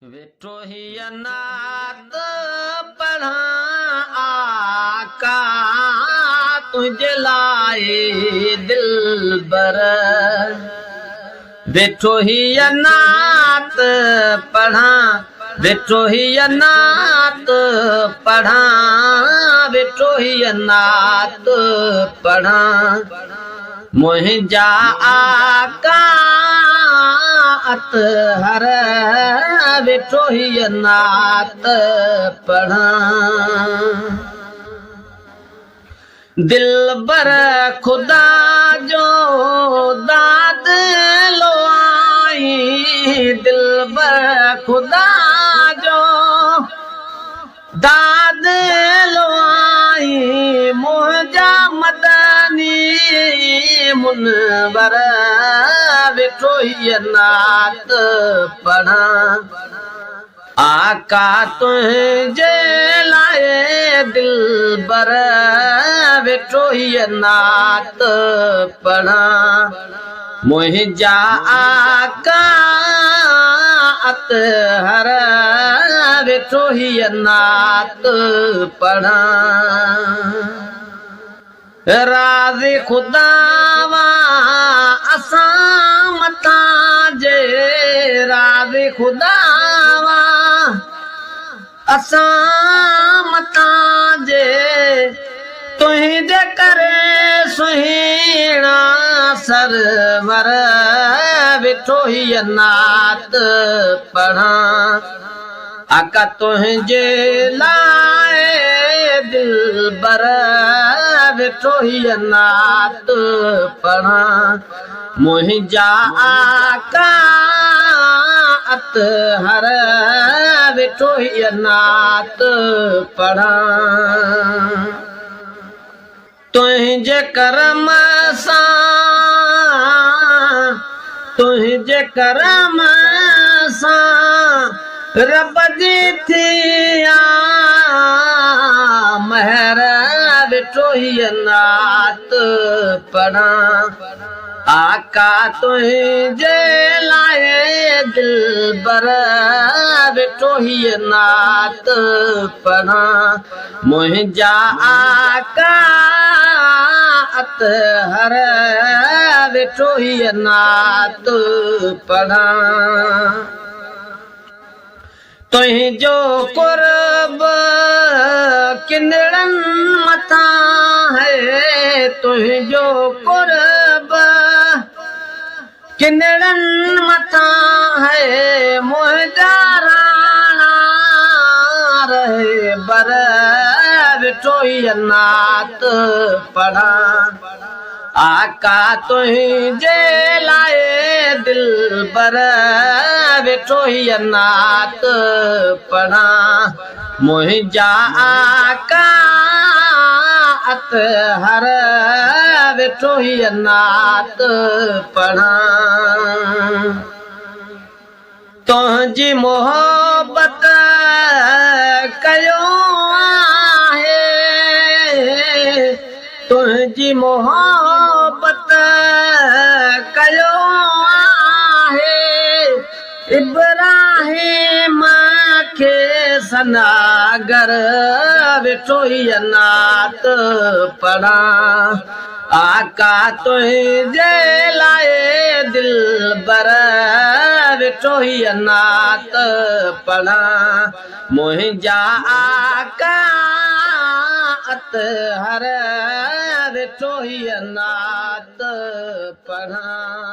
वेठो ही नात पढ़ा आका तुझे लाए दिलबर। वेठो ही नात पढ़ा, वेठो ही नात पढ़ा, वेठो ही नात पढ़ा। मुंहिंजा आका अतहर वेठो ही नात पढ़ा। दिलबर खुदा जो दाद लो आई, दिलबर खुदा जो दाद लो आई। मुंहिंजा मदनी मुनवर वेठो ही नात पढ़ा। आका तुझे लाए दिलबर वेठो ही नात पढ़ा। मुंहिंजा आका अतहर वेठो ही नात पढ़ा। राज़ी खुदावा असां मथा जे, राज़ी खुदावा असां मथा जे। तुंहिंजे करे सुहिणा सरवर वेठो ही नात पढ़ा। आका तुंहिंजे लाए दिलबर वेठो ही नात पढ़ा। मुंहिंजा आका अतहर वेठो ही नात पढ़ा। तुंहिंजे करम सां, तुंहिंजे करम सां रब जी थिया महर वेठो ही नात पढ़ा। आका तुंहिंजे लाए दिलबर वेठो ही नात पढ़ा। मुंहिंजा आका अतहर वेठो ही नात पढ़ा। तुंहिंजो कुर्ब किनड़न मथा है, तुंहिंजो कुर्ब किनड़न मथा है। मुंहिंजा राणा रहे बर वेठो ही नात पढ़ा। आका तुंहिंजे लाए दिलबर वेठो ही नात पढ़ा। मुंहिंजा आका अतहर वेठो ही नात पढ़ा। तुंहिंजी मोहब्बत कयो आहे, तुंहिंजी मोहब्बत कयो आहे। इब्राहिम खे सनागर वेठो ही नात पढ़ा। आका तुंहिंजे लाए दिलबर वेठो ही नात पढ़ा। मुंहिंजा आका अतहर वेठो ही नात पढ़ा।